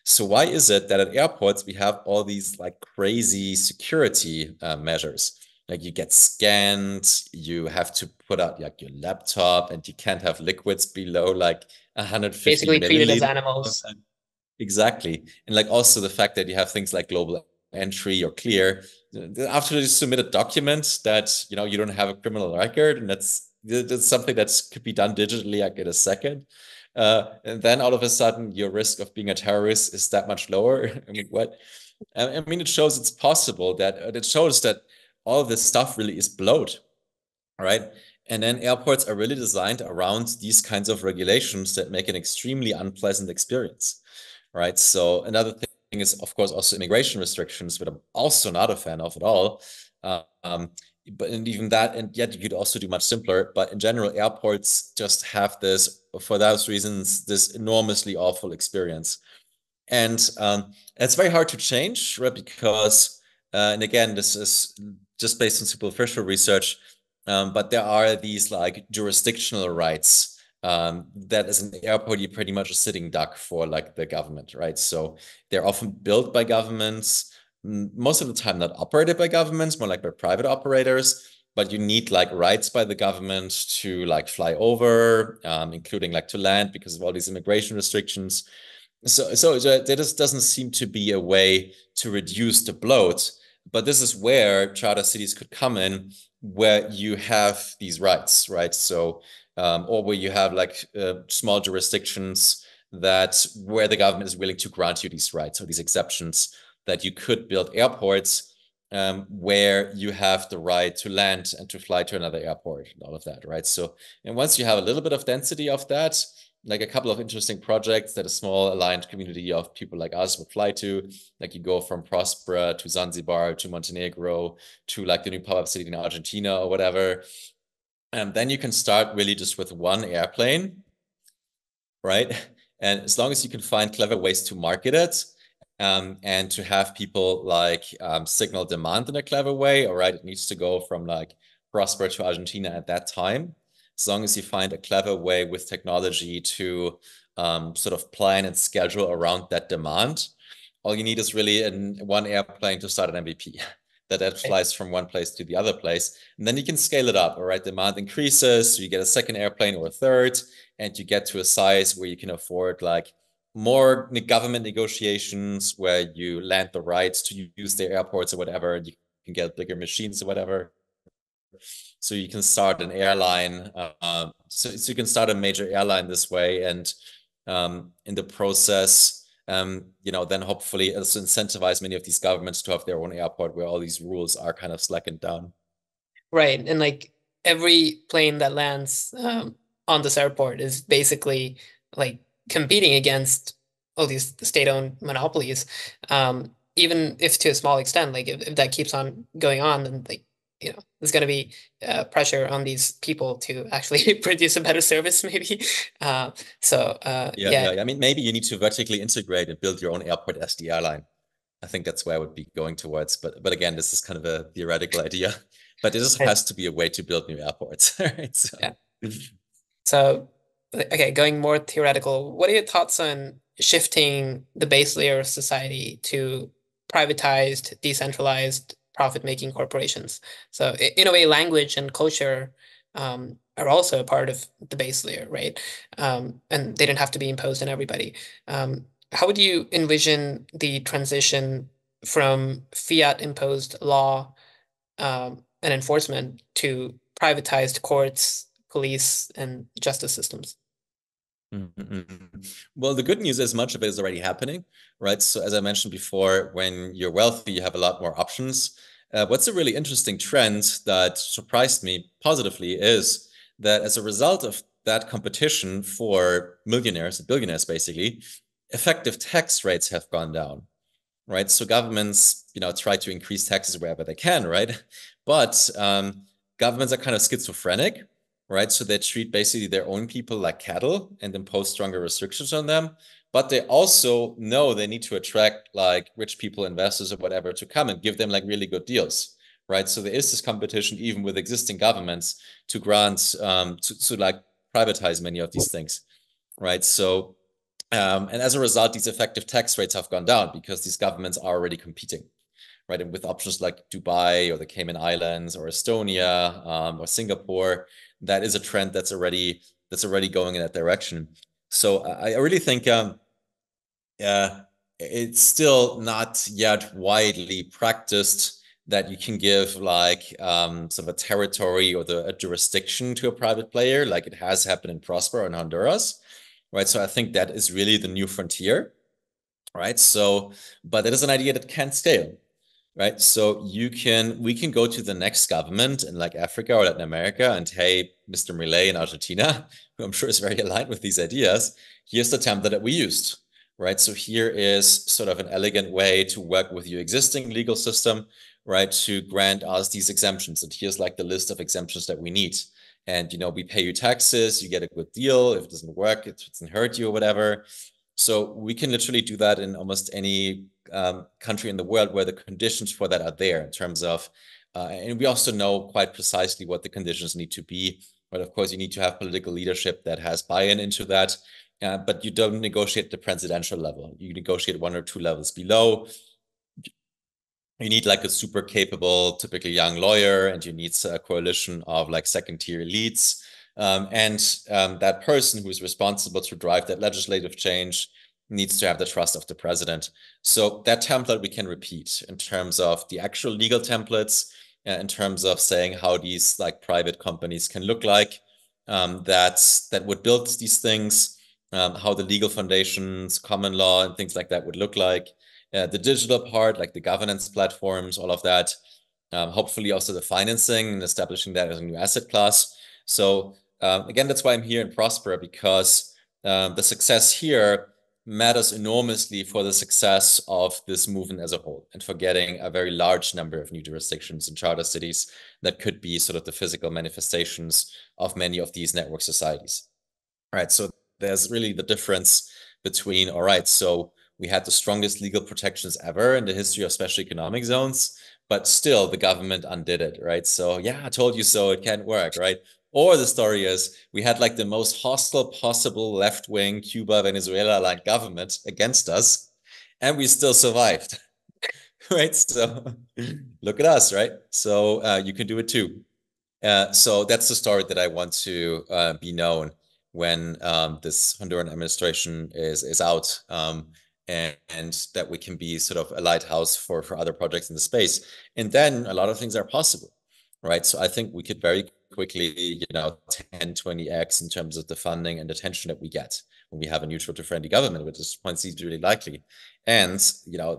A: So why is it that at airports we have all these like crazy security measures? Like you get scanned, you have to put out like your laptop, and you can't have liquids below like 150
B: Basically treated as
A: milliliters.
B: animals.
A: Exactly. And like also the fact that you have things like global entry or clear, after you submit a document that, you don't have a criminal record, and that's something that could be done digitally like in a second. And then all of a sudden your risk of being a terrorist is that much lower. I mean, what? I mean, it shows it's possible that it shows that all of this stuff really is bloat, right? And then airports are really designed around these kinds of regulations that make an extremely unpleasant experience, right? So another thing is, of course, also immigration restrictions, but I'm also not a fan of at all. But and even that, and yet you could also do much simpler. But in general, airports just have this, for those reasons, this enormously awful experience. And it's very hard to change, right? Because, and again, this is just based on superficial research, but there are these like jurisdictional rights that as an airport, you're pretty much a sitting duck for like the government, right? So they're often built by governments, most of the time not operated by governments, more like by private operators. But you need like rights by the government to like fly over, including like to land because of all these immigration restrictions. So there just doesn't seem to be a way to reduce the bloat. But this is where charter cities could come in, where you have these rights, right? So, or where you have like small jurisdictions that where the government is willing to grant you these rights or these exceptions, that you could build airports where you have the right to land and to fly to another airport and all of that, right? So, and once you have a little bit of density of that, like a couple of interesting projects that a small aligned community of people like us would fly to, like you go from Prospera to Zanzibar to Montenegro to like the new pop-up city in Argentina or whatever. And then you can start really just with one airplane, right? And as long as you can find clever ways to market it, and to have people like signal demand in a clever way, all right, it needs to go from like Prospera to Argentina at that time. As long as you find a clever way with technology to sort of plan and schedule around that demand, all you need is really one airplane to start an MVP that flies from one place to the other place. And then you can scale it up, all right? Demand increases, so you get a second airplane or a third, and you get to a size where you can afford like more government negotiations where you land the rights to use their airports or whatever, and you can get bigger machines or whatever. So you can start an airline. So you can start a major airline this way, and in the process, then hopefully also incentivize many of these governments to have their own airport where all these rules are kind of slackened down.
B: Right. And like every plane that lands on this airport is basically like competing against all these state-owned monopolies. Even if to a small extent, like if that keeps on going on, then like, there's going to be pressure on these people to actually produce a better service, maybe.
A: Yeah. I mean, maybe you need to vertically integrate and build your own airport as the airline. I think that's where I would be going towards. But again, this is kind of a theoretical idea. But it just
B: Right.
A: has to be a way to build new airports, right? So.
B: Yeah. So, okay, going more theoretical, what are your thoughts on shifting the base layer of society to privatized, decentralized, profit-making corporations? So, in a way, language and culture are also a part of the base layer, right? And they don't have to be imposed on everybody. How would you envision the transition from fiat-imposed law and enforcement to privatized courts, police, and justice systems?
A: Well, the good news is much of it is already happening, right? So as I mentioned before, when you're wealthy, you have a lot more options. what's a really interesting trend that surprised me positively is that as a result of that competition for millionaires and billionaires, basically, effective tax rates have gone down, right? So governments, try to increase taxes wherever they can, right? But governments are kind of schizophrenic, right? So they treat basically their own people like cattle and impose stronger restrictions on them. But they also know they need to attract like rich people, investors, or whatever to come and give them like really good deals, right? So there is this competition even with existing governments to grant to like privatize many of these things, right? So and as a result, these effective tax rates have gone down because these governments are already competing, right? And with options like Dubai or the Cayman Islands or Estonia or Singapore, that is a trend that's already going in that direction. So I really think it's still not yet widely practiced that you can give like sort of a territory or a jurisdiction to a private player, like it has happened in Prosper in Honduras, right? So I think that is really the new frontier, right? So, but it is an idea that can scale, right? So we can go to the next government in like Africa or Latin America and hey, Mr. Milei in Argentina, who I'm sure is very aligned with these ideas, here's the template that we used, right? So here is sort of an elegant way to work with your existing legal system, right? To grant us these exemptions. And here's like the list of exemptions that we need. And, we pay you taxes, you get a good deal. If it doesn't work, it doesn't hurt you or whatever. So we can literally do that in almost any country in the world where the conditions for that are there in terms of, and we also know quite precisely what the conditions need to be. But of course, you need to have political leadership that has buy-in into that. But you don't negotiate the presidential level. You negotiate one or two levels below. You need like a super capable, typically young lawyer, and you need a coalition of like second-tier elites. And that person who is responsible to drive that legislative change needs to have the trust of the president. So that template we can repeat in terms of the actual legal templates, in terms of saying how these like private companies can look like, that would build these things, how the legal foundations, common law, and things like that would look like. The digital part, like the governance platforms, all of that. Hopefully also the financing and establishing that as a new asset class. So again, that's why I'm here in Prosper, because the success here matters enormously for the success of this movement as a whole and for getting a very large number of new jurisdictions and charter cities that could be sort of the physical manifestations of many of these network societies. All right, so there's really the difference between, all right, so we had the strongest legal protections ever in the history of special economic zones, but still the government undid it, right? So yeah, I told you so, it can't work, right? Or the story is we had like the most hostile possible left-wing Cuba, Venezuela-aligned government against us, and we still survived, right? So look at us, right? So you can do it too. So that's the story that I want to be known when this Honduran administration is out, and that we can be sort of a lighthouse for other projects in the space. And then a lot of things are possible, right? So I think we could very quickly, 10, 20x in terms of the funding and attention that we get when we have a neutral to friendly government, which is point seems really likely. And,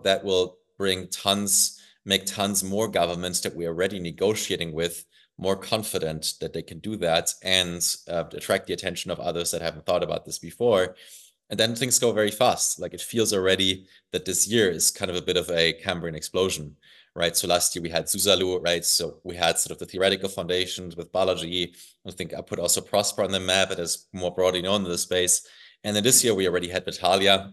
A: that will make tons more governments that we are already negotiating with more confident that they can do that and attract the attention of others that haven't thought about this before. And then things go very fast. Like it feels already that this year is kind of a bit of a Cambrian explosion, right? So last year we had Suzalu, right? So we had sort of the theoretical foundations with Balaji. I think I put also Prosper on the map. It is more broadly known in the space. And then this year we already had Vitalia,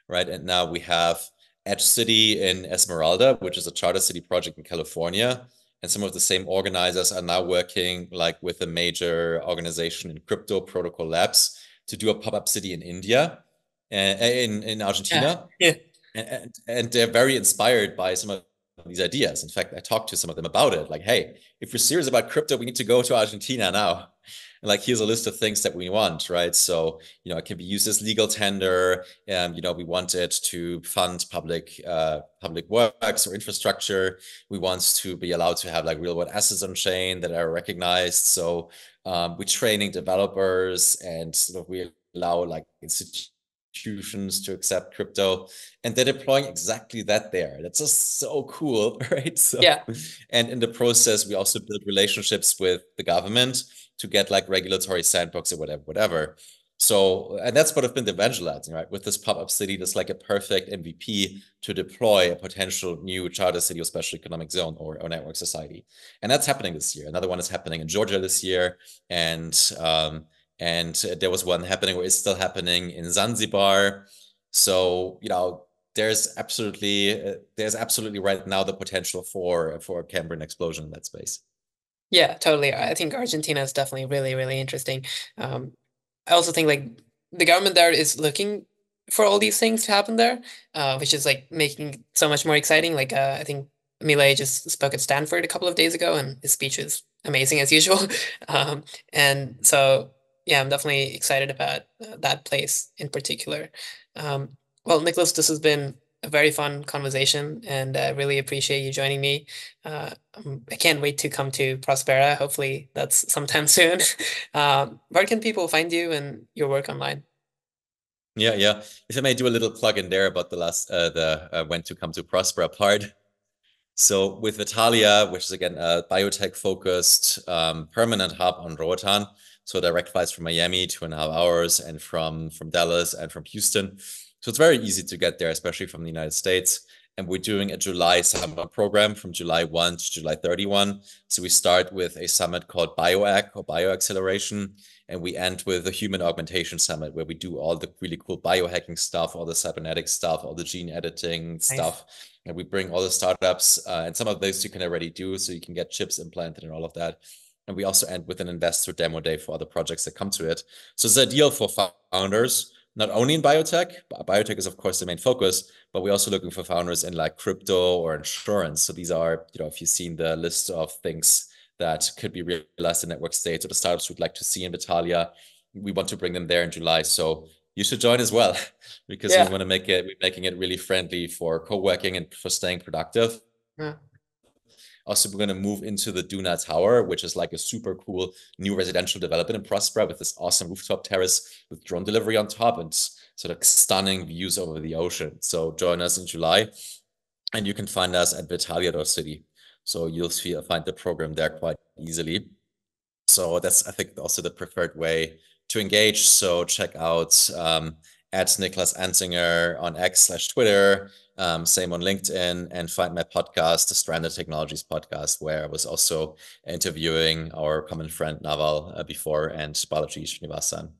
A: right? And now we have Edge City in Esmeralda, which is a charter city project in California. And some of the same organizers are now working like with a major organization in crypto, Protocol Labs, to do a pop-up city in India, in Argentina.
B: Yeah.
A: And they're very inspired by some of these ideas. In fact, I talked to some of them about it. Like, hey, if you're serious about crypto, we need to go to Argentina now. And like, here's a list of things that we want, right? So, it can be used as legal tender. We want it to fund public works or infrastructure. We want to be allowed to have like real world assets on chain that are recognized. So we're training developers and sort of we allow like institutions institutions to accept crypto, and they're deploying exactly that there. That's just so cool, right? So,
B: Yeah.
A: and in the process, we also build relationships with the government to get like regulatory sandbox or whatever. So, and that's what I've been evangelizing, right? With this pop-up city, that's like a perfect MVP to deploy a potential new charter city or special economic zone or network society. And that's happening this year. Another one is happening in Georgia this year. And there was one happening, or is still happening, in Zanzibar. So, there's absolutely right now the potential for a Cambrian explosion in that space.
B: Yeah, totally. I think Argentina is definitely really, really interesting. I also think like the government there is looking for all these things to happen there, which is like making it so much more exciting. Like I think Milei just spoke at Stanford a couple of days ago, and his speech was amazing as usual. And so yeah, I'm definitely excited about that place in particular. Well, Nicholas, this has been a very fun conversation, and I really appreciate you joining me. I can't wait to come to Prospera. Hopefully, that's sometime soon. Where can people find you and your work online?
A: Yeah. If I may do a little plug in there about the when to come to Prospera part. So with Vitalia, which is again a biotech focused permanent hub on Roatan, so direct flights from Miami, 2.5 hours, and from Dallas and from Houston. So it's very easy to get there, especially from the United States. And we're doing a July summer program from July 1 to July 31. So we start with a summit called BioAC or Bioacceleration, and we end with the Human Augmentation Summit, where we do all the really cool biohacking stuff, all the cybernetic stuff, all the gene editing
B: Nice.
A: stuff. And we bring all the startups, and some of those you can already do, so you can get chips implanted and all of that. And we also end with an investor demo day for other projects that come to it. So it's ideal for founders, not only in biotech. Biotech is, of course, the main focus, but we're also looking for founders in like crypto or insurance. So these are, if you've seen the list of things that could be realized in network states or the startups we'd like to see in Vitalia, we want to bring them there in July. So you should join as well, because we
B: Yeah.
A: want to we're making it really friendly for co-working and for staying productive.
B: Yeah.
A: Also, we're going to move into the Duna Tower, which is like a super cool new residential development in Prospera with this awesome rooftop terrace with drone delivery on top and sort of stunning views over the ocean. So join us in July, and you can find us at vitalia.city. So you'll find the program there quite easily. So that's, I think, also the preferred way to engage. So check out at Niklas Anzinger on X/Twitter, same on LinkedIn, and find my podcast, the Stranded Technologies podcast, where I was also interviewing our common friend Naval before, and Balaji Srinivasan.